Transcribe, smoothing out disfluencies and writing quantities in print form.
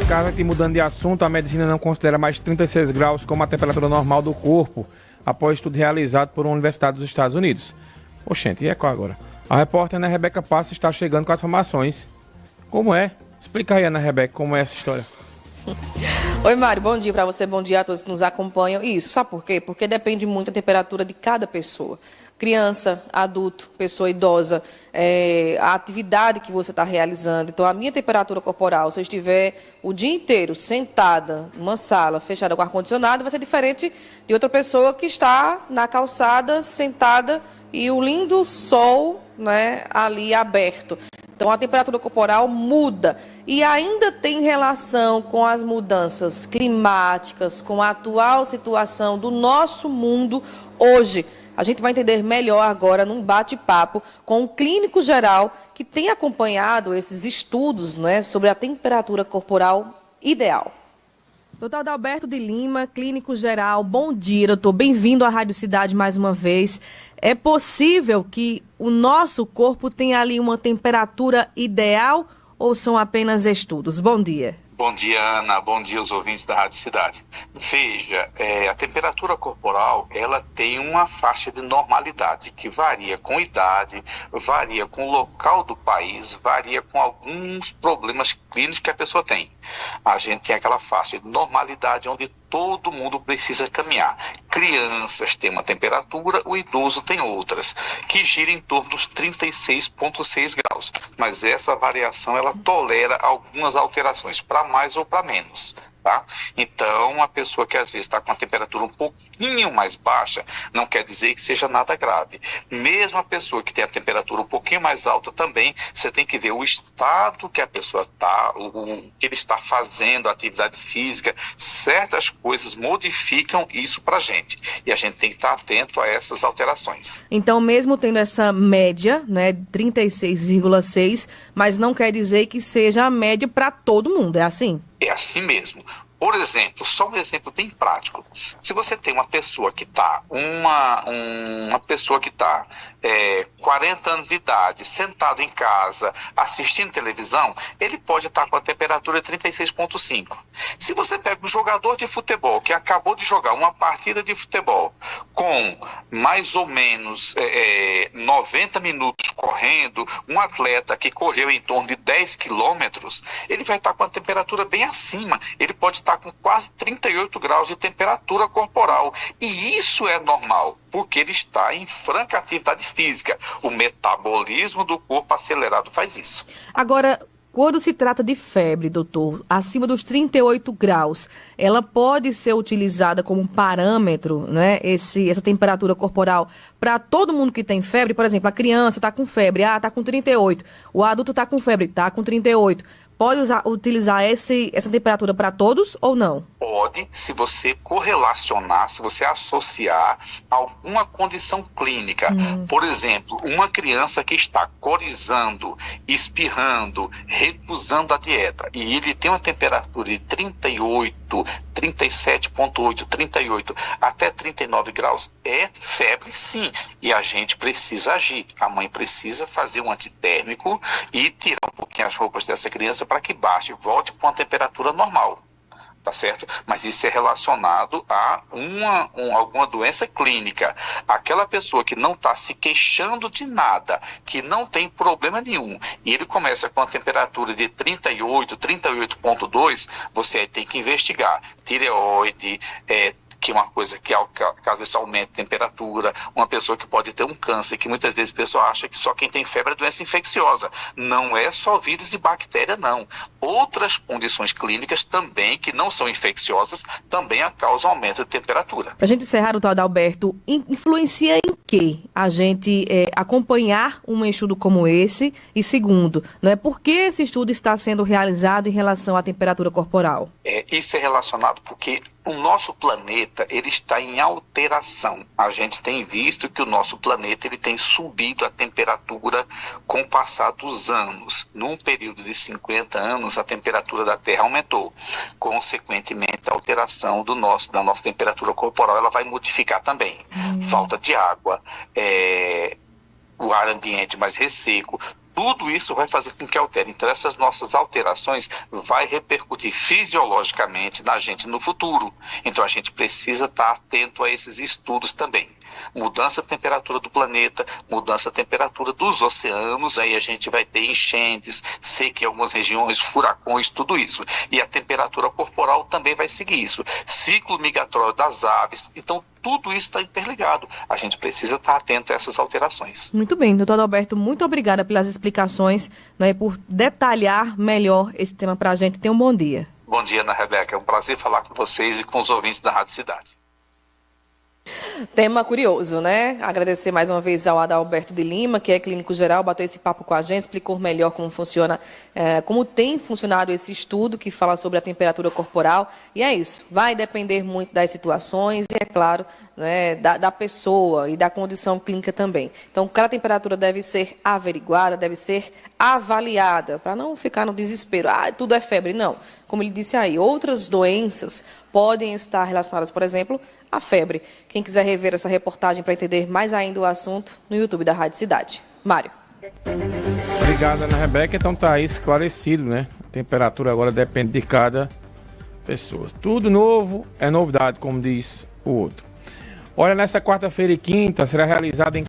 Scarlett, mudando de assunto, a medicina não considera mais 36 graus como a temperatura normal do corpo, após estudo realizado por uma universidade dos Estados Unidos. Oxente, e é qual agora? A repórter Ana Rebeca Passos está chegando com as informações. Como é? Explica aí, Ana Rebeca, como é essa história. Oi, Mário, bom dia para você, bom dia a todos que nos acompanham. Isso, sabe por quê? Porque depende muito da temperatura de cada pessoa. Criança, adulto, pessoa idosa, a atividade que você está realizando. Então, a minha temperatura corporal, se eu estiver o dia inteiro sentada numa sala fechada com ar-condicionado, vai ser diferente de outra pessoa que está na calçada, sentada e o lindo sol, né, ali aberto. Então, a temperatura corporal muda e ainda tem relação com as mudanças climáticas, com a atual situação do nosso mundo hoje. A gente vai entender melhor agora num bate-papo com um clínico geral que tem acompanhado esses estudos, né, sobre a temperatura corporal ideal. Doutor Adalberto de Lima, clínico geral, bom dia, doutor. Bem-vindo à Rádio Cidade mais uma vez. É possível que o nosso corpo tenha ali uma temperatura ideal ou são apenas estudos? Bom dia. Bom dia, Ana. Bom dia aos ouvintes da Rádio Cidade. Veja, a temperatura corporal, ela tem uma faixa de normalidade que varia com idade, varia com o local do país, varia com alguns problemas clínicos que a pessoa tem. A gente tem aquela faixa de normalidade onde todo mundo precisa caminhar. Crianças têm uma temperatura, o idoso tem outras, que gira em torno dos 36,6 graus. Mas essa variação, ela tolera algumas alterações, para mais ou para menos. Tá? Então, a pessoa que às vezes está com a temperatura um pouquinho mais baixa, não quer dizer que seja nada grave. Mesmo a pessoa que tem a temperatura um pouquinho mais alta também, você tem que ver o estado que a pessoa está, o que ele está fazendo, a atividade física, certas coisas modificam isso para a gente. E a gente tem que estar atento a essas alterações. Então, mesmo tendo essa média, né, 36,6, mas não quer dizer que seja a média para todo mundo, é assim? É assim mesmo. Por exemplo, só um exemplo bem prático. Se você tem uma pessoa que está, uma pessoa que está 40 anos de idade, sentado em casa, assistindo televisão, ele pode estar com a temperatura 36,5. Se você pega um jogador de futebol que acabou de jogar uma partida de futebol com mais ou menos 90 minutos correndo, um atleta que correu em torno de 10 quilômetros, ele vai estar com a temperatura bem acima. Ele pode estar com quase 38 graus de temperatura corporal. E isso é normal, porque ele está em franca atividade física. O metabolismo do corpo acelerado faz isso. Agora, quando se trata de febre, doutor, acima dos 38 graus, ela pode ser utilizada como parâmetro, né, essa temperatura corporal para todo mundo que tem febre? Por exemplo, a criança está com febre, está com 38. O adulto está com febre, está com 38. Pode utilizar essa temperatura para todos ou não? Pode, se você correlacionar, se você associar alguma condição clínica. Por exemplo, uma criança que está corizando, espirrando, recusando a dieta, e ele tem uma temperatura de 38, 37,8, 38 até 39 graus, é febre sim, e a gente precisa agir. A mãe precisa fazer um antitérmico e tirar um pouquinho as roupas dessa criança para que baixe, volte para uma temperatura normal. Tá certo? Mas isso é relacionado a alguma doença clínica. Aquela pessoa que não está se queixando de nada, que não tem problema nenhum, e ele começa com a temperatura de 38, 38,2, você tem que investigar. Tireoide, que é uma coisa que às vezes aumenta a temperatura, uma pessoa que pode ter um câncer, que muitas vezes a pessoa acha que só quem tem febre é doença infecciosa. Não é só vírus e bactéria, não. Outras condições clínicas também, que não são infecciosas, também causam aumento de temperatura. Para a gente encerrar, doutor Adalberto, influencia em que a gente acompanhar um estudo como esse? E segundo, não é por que esse estudo está sendo realizado em relação à temperatura corporal? Isso é relacionado porque o nosso planeta, ele está em alteração. A gente tem visto que o nosso planeta, ele tem subido a temperatura com o passar dos anos. Num período de 50 anos, a temperatura da Terra aumentou. Consequentemente, a alteração da nossa temperatura corporal, ela vai modificar também. Falta de água, o ar ambiente mais resseco, tudo isso vai fazer com que altere. Então, essas nossas alterações vai repercutir fisiologicamente na gente no futuro. Então, a gente precisa estar atento a esses estudos também. Mudança da temperatura do planeta, mudança da temperatura dos oceanos, aí a gente vai ter enchentes, seca em algumas regiões, furacões, tudo isso. E a temperatura corporal também vai seguir isso. Ciclo migratório das aves. Então, tudo isso está interligado. A gente precisa estar atento a essas alterações. Muito bem, doutor Adalberto, muito obrigada pelas explicações, né, por detalhar melhor esse tema para a gente. Tenha um bom dia. Bom dia, Ana Rebeca. É um prazer falar com vocês e com os ouvintes da Rádio Cidade. Tema curioso, né? Agradecer mais uma vez ao Adalberto de Lima, que é clínico geral, bateu esse papo com a gente, explicou melhor como funciona, como tem funcionado esse estudo que fala sobre a temperatura corporal. E é isso, vai depender muito das situações e, é claro, né, da pessoa e da condição clínica também. Então, cada temperatura deve ser averiguada, deve ser avaliada, para não ficar no desespero. Tudo é febre. Não. Como ele disse aí, outras doenças podem estar relacionadas, por exemplo, à febre. Quem quiser rever essa reportagem para entender mais ainda o assunto, no YouTube da Rádio Cidade. Mário. Obrigado, Ana Rebeca. Então tá aí esclarecido, né? A temperatura agora depende de cada pessoa. Tudo novo é novidade, como diz o outro. Olha, nesta quarta-feira e quinta será realizada em